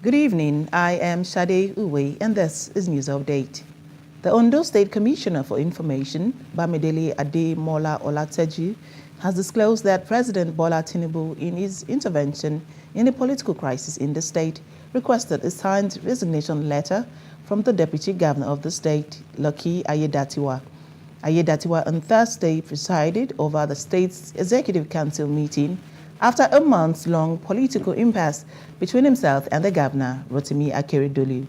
Good evening, I am Shade Uwe and this is News Update. The Ondo State Commissioner for Information, Bamidele Ademola Olateju, has disclosed that President Bola Tinubu, in his intervention in the political crisis in the state, requested a signed resignation letter from the Deputy Governor of the state, Lucky Ayedatiwa. Ayedatiwa on Thursday presided over the state's Executive Council meeting after a month-long political impasse between himself and the governor, Rotimi Akeredolu.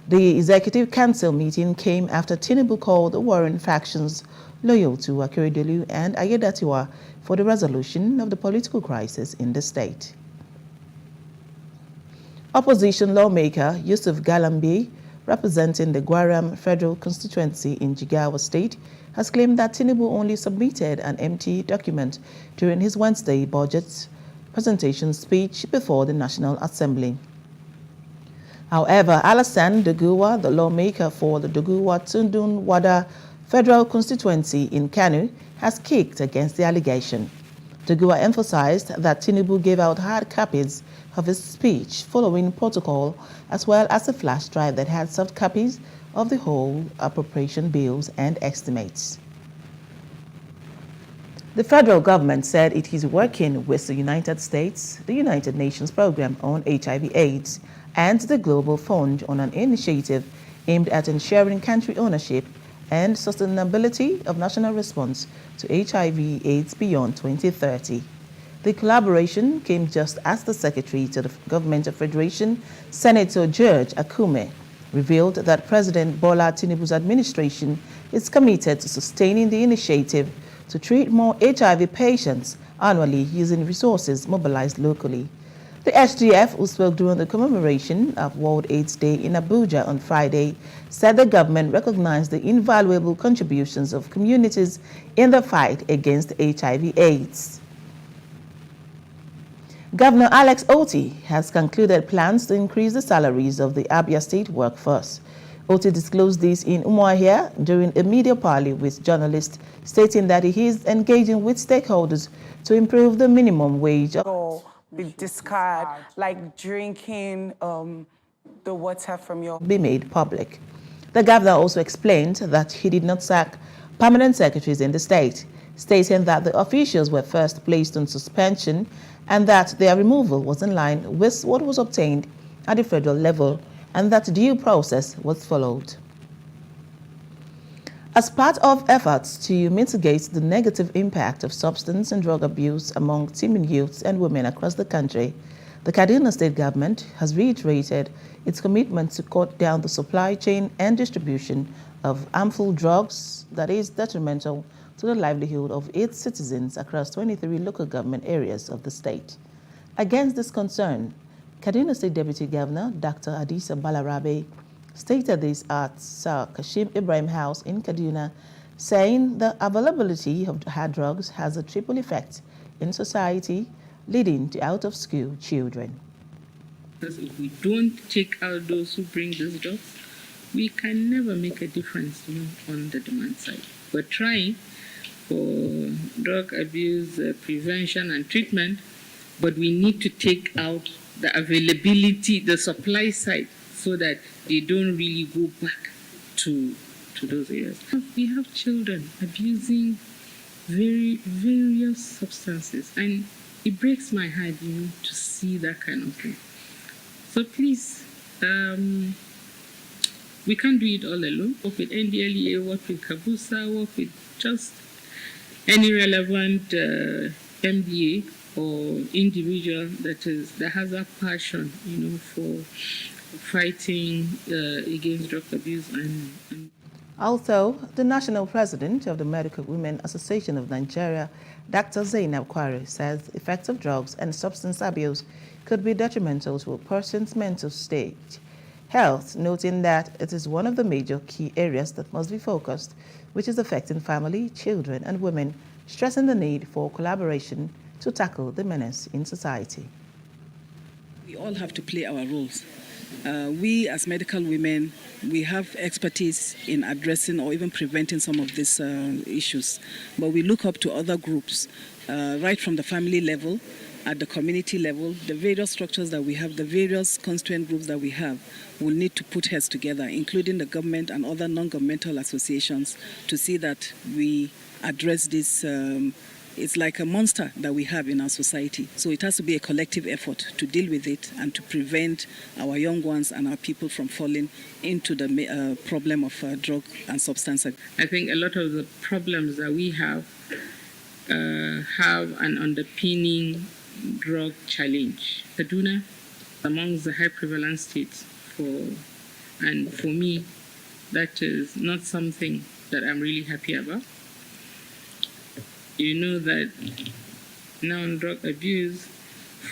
The Executive Council meeting came after Tinubu called the warring factions loyal to Akeredolu and Ayedatiwa for the resolution of the political crisis in the state. Opposition lawmaker Yusuf Galambi, representing the Gwaram Federal Constituency in Jigawa State, has claimed that Tinubu only submitted an empty document during his Wednesday budget presentation speech before the National Assembly. However, Alassane Doguwa, the lawmaker for the Doguwa Tundun Wada Federal Constituency in Kano, has kicked against the allegation. Doguwa emphasized that Tinubu gave out hard copies of his speech following protocol, as well as a flash drive that had soft copies of the whole appropriation bills and estimates. The federal government said it is working with the United States, the United Nations Program on HIV/AIDS, and the Global Fund on an initiative aimed at ensuring country ownership and sustainability of national response to HIV/AIDS beyond 2030. The collaboration came just as the Secretary to the Government of Federation, Senator George Akume, revealed that President Bola Tinubu's administration is committed to sustaining the initiative to treat more HIV patients annually using resources mobilized locally. The SGF, who spoke during the commemoration of World AIDS Day in Abuja on Friday, said the government recognized the invaluable contributions of communities in the fight against HIV/AIDS. Governor Alex Otti has concluded plans to increase the salaries of the Abia State workforce. Otti disclosed this in Umuahia during a media parley with journalists, stating that he is engaging with stakeholders to improve the minimum wage. Be discard, like drinking the water from your... be made public. The governor also explained that he did not sack permanent secretaries in the state, stating that the officials were first placed on suspension and that their removal was in line with what was obtained at the federal level and that due process was followed. As part of efforts to mitigate the negative impact of substance and drug abuse among teen youths and women across the country, the Kaduna State government has reiterated its commitment to cut down the supply chain and distribution of harmful drugs that is detrimental to the livelihood of its citizens across 23 local government areas of the state. Against this concern, Kaduna State Deputy Governor Dr. Adisa Balarabe stated this at Sir Kashim Ibrahim House in Kaduna, saying the availability of hard drugs has a triple effect in society, leading to out-of-school children. Because if we don't take out those who bring these drugs, we can never make a difference on the demand side. We're trying for drug abuse prevention and treatment, but we need to take out the availability, the supply side, so that they don't really go back to those areas. We have children abusing various substances, and it breaks my heart, to see that kind of thing. So please, we can't do it all alone. Work with NDLEA, work with Kabusa, work with just any relevant MBA or individual that has that passion, for fighting against drug abuse and Also, the national president of the Medical Women Association of Nigeria, Dr. Zainab Kwari, says the effects of drugs and substance abuse could be detrimental to a person's mental state health, noting that it is one of the major key areas that must be focused, which is affecting family, children, and women, stressing the need for collaboration to tackle the menace in society. We all have to play our roles. We as medical women, we have expertise in addressing or even preventing some of these issues, but we look up to other groups, right from the family level at the community level, the various structures that we have, the various constituent groups that we have, will need to put heads together, including the government and other non-governmental associations, to see that we address this. It's like a monster that we have in our society. So it has to be a collective effort to deal with it and to prevent our young ones and our people from falling into the problem of drug and substance abuse. I think a lot of the problems that we have an underpinning drug challenge. Kaduna, amongst the high prevalence states, and for me, that is not something that I'm really happy about. You know that now drug abuse,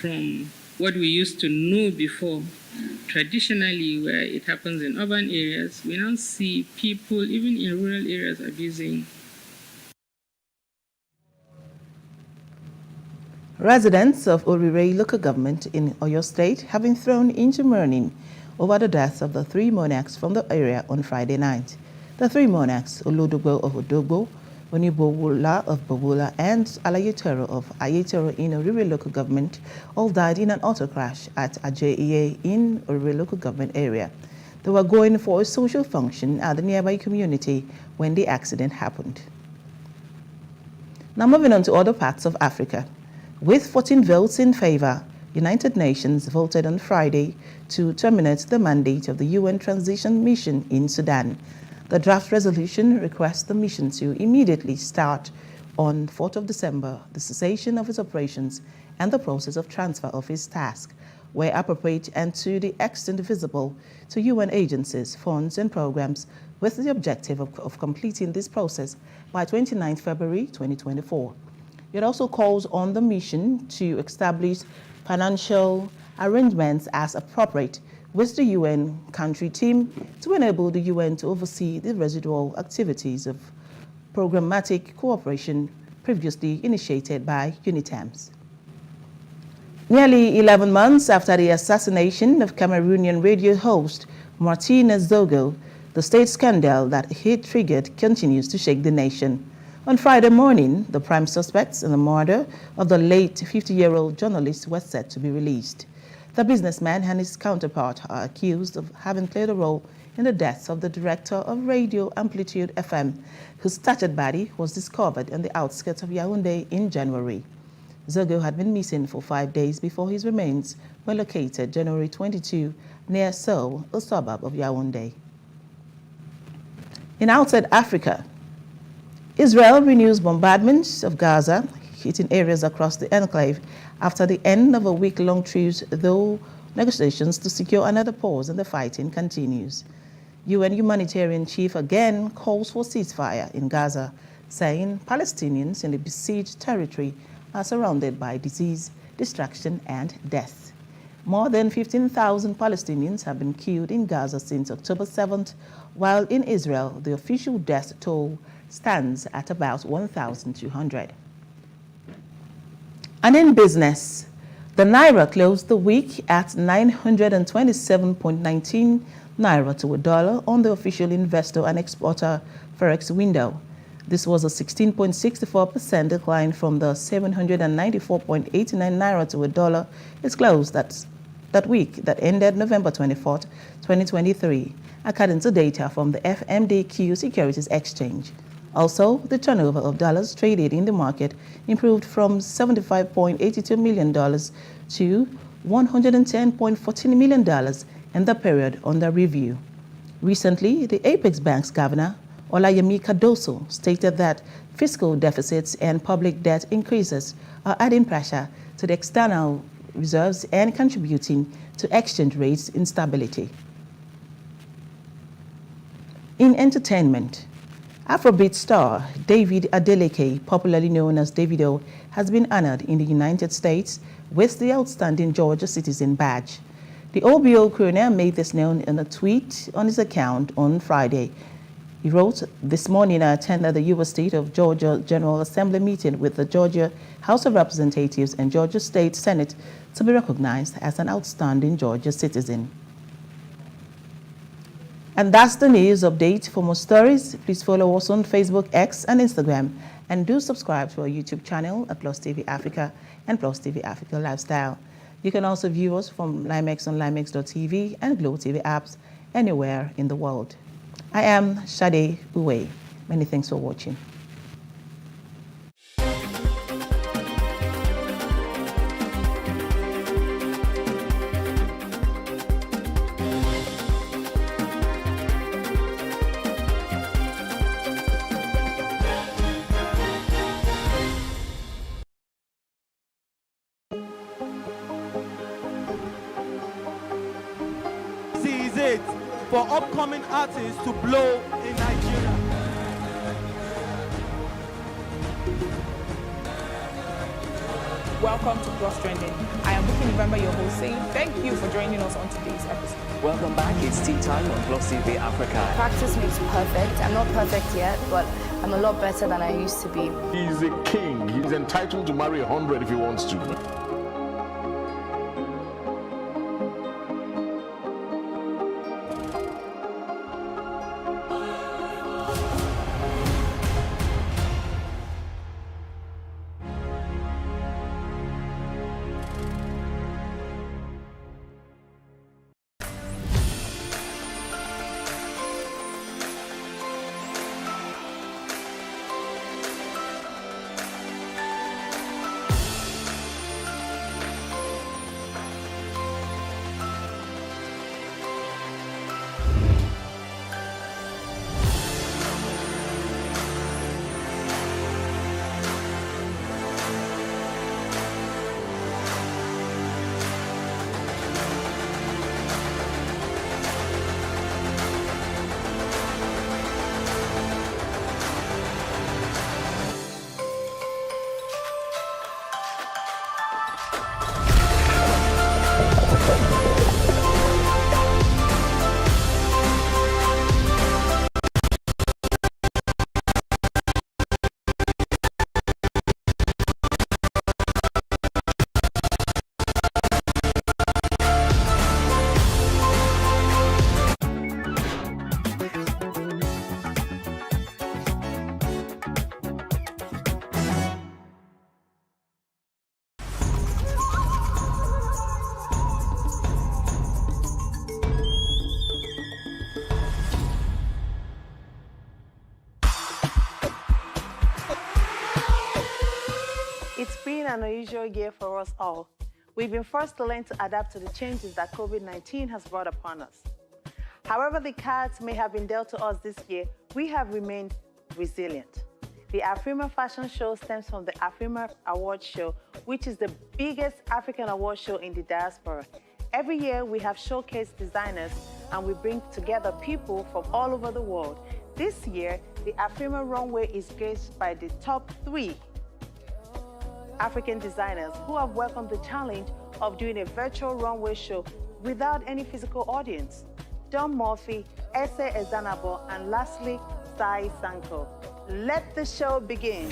from what we used to know before, traditionally where it happens in urban areas, we now see people, even in rural areas, abusing. Residents of Orire local government in Oyo State have been thrown into mourning over the death of the three monarchs from the area on Friday night. The three monarchs, Olodogbo of Odogbo, Onibowola of Bowola, and Alayetero of Ayetero in Orire local government, all died in an auto crash at Ajaiye in Orire local government area. They were going for a social function at the nearby community when the accident happened. Now moving on to other parts of Africa. With 14 votes in favor, United Nations voted on Friday to terminate the mandate of the UN Transition Mission in Sudan. The draft resolution requests the mission to immediately start on 4th of December the cessation of its operations and the process of transfer of its task, where appropriate and to the extent visible, to UN agencies, funds and programs, with the objective of completing this process by 29 February 2024. It also calls on the mission to establish financial arrangements as appropriate with the UN country team to enable the UN to oversee the residual activities of programmatic cooperation previously initiated by UNITAMS. Nearly 11 months after the assassination of Cameroonian radio host Martinez Zogo, the state scandal that he triggered continues to shake the nation. On Friday morning, the prime suspects in the murder of the late 50-year-old journalist were set to be released. The businessman and his counterpart are accused of having played a role in the death of the director of Radio Amplitude FM, whose tattered body was discovered on the outskirts of Yaoundé in January. Zogo had been missing for 5 days before his remains were located January 22 near Seoul, a suburb of Yaoundé. In outside Africa, Israel renews bombardments of Gaza, hitting areas across the enclave after the end of a week-long truce, though negotiations to secure another pause in the fighting continues. UN humanitarian chief again calls for ceasefire in Gaza, saying Palestinians in the besieged territory are surrounded by disease, destruction, and death. More than 15,000 Palestinians have been killed in Gaza since October 7th, while in Israel, the official death toll stands at about 1,200. And in business, the Naira closed the week at 927.19 Naira to a dollar on the official investor and exporter Forex window. This was a 16.64% decline from the 794.89 Naira to a dollar it closed that week that ended November 24, 2023, according to data from the FMDQ Securities Exchange. Also, the turnover of dollars traded in the market improved from $75.82 million to $110.14 million in the period under review. Recently, the Apex Bank's governor, Olayemi Cardoso, stated that fiscal deficits and public debt increases are adding pressure to the external reserves and contributing to exchange rates instability. In entertainment, Afrobeat star David Adeleke, popularly known as Davido, has been honored in the United States with the Outstanding Georgia Citizen Badge. The OBO crooner made this known in a tweet on his account on Friday. He wrote, "This morning I attended the U.S. State of Georgia General Assembly meeting with the Georgia House of Representatives and Georgia State Senate to be recognized as an outstanding Georgia citizen." And that's the news update. For more stories, please follow us on Facebook, X, and Instagram. And do subscribe to our YouTube channel at Plus TV Africa and Plus TV Africa Lifestyle. You can also view us from Limex on limex.tv and Glow TV apps anywhere in the world. I am Sade Uwe. Many thanks for watching. Is it for upcoming artists to blow in Nigeria? Welcome to Plus Trending. I am Buki November, your host, saying thank you for joining us on today's episode. Welcome back. It's tea time on Plus TV Africa. Practice makes perfect. I'm not perfect yet, but I'm a lot better than I used to be. He's a king. He's entitled to marry 100 if he wants to. It's been an unusual year for us all. We've been forced to learn to adapt to the changes that COVID-19 has brought upon us. However the cards may have been dealt to us this year, we have remained resilient. The Afrima Fashion Show stems from the Afrima Award Show, which is the biggest African award show in the diaspora. Every year, we have showcased designers and we bring together people from all over the world. This year, the Afrima Runway is graced by the top 3 African designers who have welcomed the challenge of doing a virtual runway show without any physical audience. Don Murphy, Ese Ezanabo, and lastly, Sai Sanko. Let the show begin.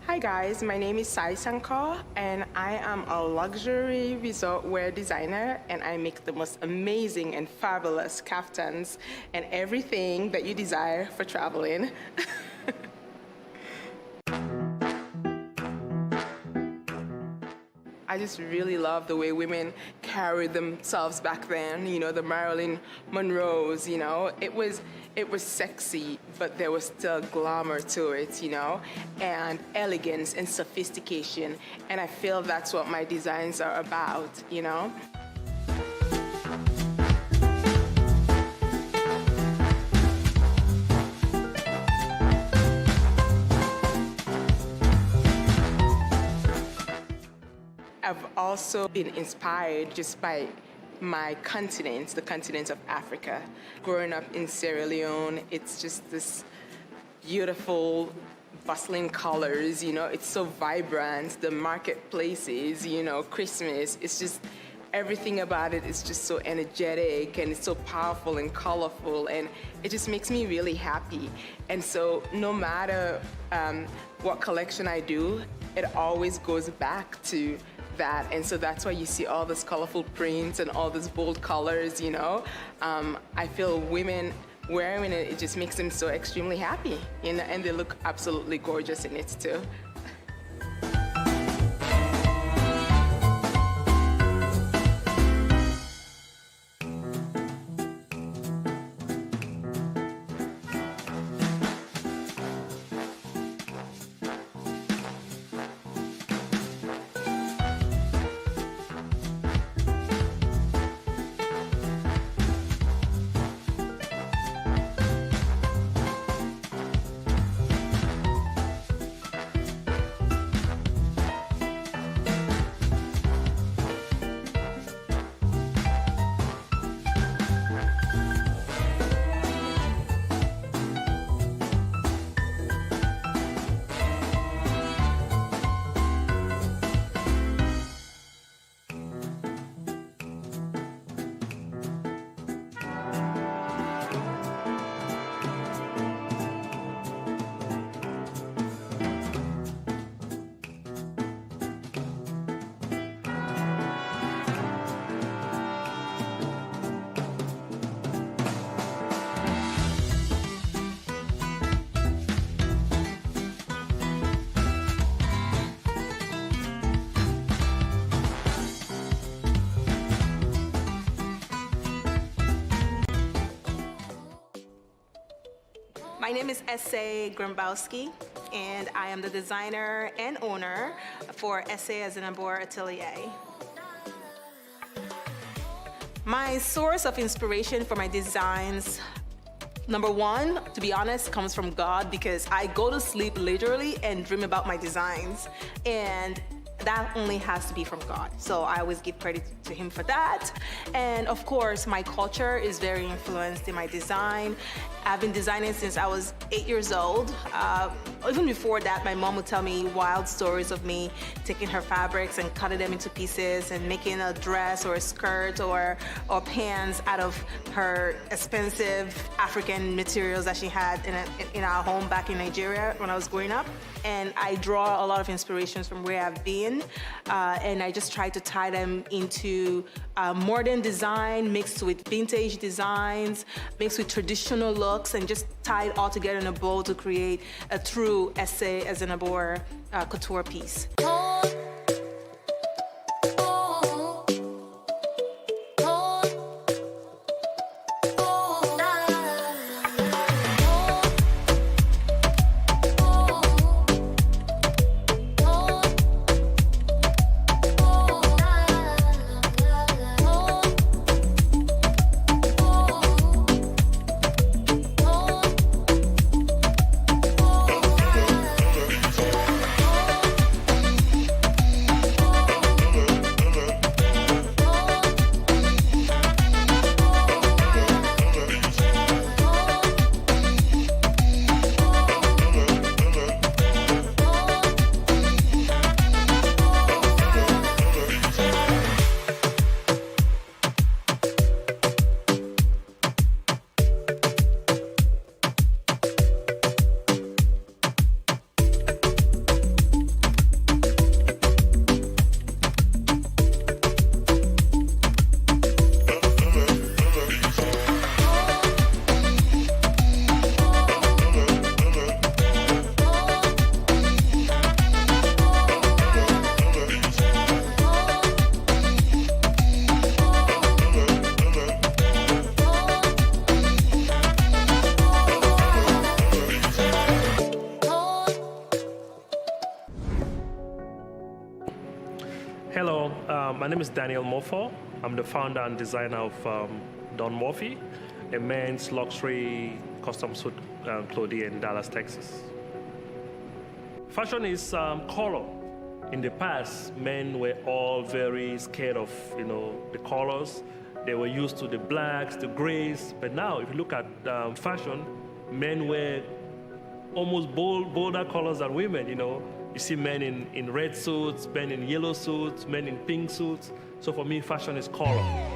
Hi guys, my name is Sai Sankar and I am a luxury resort wear designer and I make the most amazing and fabulous kaftans and everything that you desire for traveling. I just really love the way women carried themselves back then, you know, the Marilyn Monroes, you know. It was sexy, but there was still glamour to it, you know, and elegance and sophistication. And I feel that's what my designs are about, you know. I've also been inspired just by my continent, the continent of Africa. Growing up in Sierra Leone, it's just this beautiful bustling colors, you know, it's so vibrant. The marketplaces, you know, Christmas, it's just everything about it is just so energetic and it's so powerful and colorful, and it just makes me really happy. And so no matter what collection I do, it always goes back to that. And so that's why you see all this colorful prints and all these bold colors, you know. I feel women wearing it, it just makes them so extremely happy, you know, and they look absolutely gorgeous in it too. My name is S.A. Grambowski, and I am the designer and owner for S.A. Azinabor Atelier. My source of inspiration for my designs, number one, to be honest, comes from God, because I go to sleep literally and dream about my designs. And that only has to be from God. So I always give credit to Him for that. And of course, my culture is very influenced in my design. I've been designing since I was 8 years old. Even before that, my mom would tell me wild stories of me taking her fabrics and cutting them into pieces and making a dress or a skirt or pants out of her expensive African materials that she had in our home back in Nigeria when I was growing up. And I draw a lot of inspirations from where I've been, and I just try to tie them into modern design mixed with vintage designs, mixed with traditional looks, and just tie it all together in a bowl to create a true S.A. Azinabor couture piece. Hello, my name is Daniel Mofo. I'm the founder and designer of Don Murphy, a men's luxury custom suit clothing in Dallas, Texas. Fashion is color. In the past, men were all very scared of, the colors. They were used to the blacks, the grays. But now, if you look at fashion, men wear almost bolder colors than women, you know. You see men in red suits, men in yellow suits, men in pink suits. So for me, fashion is color.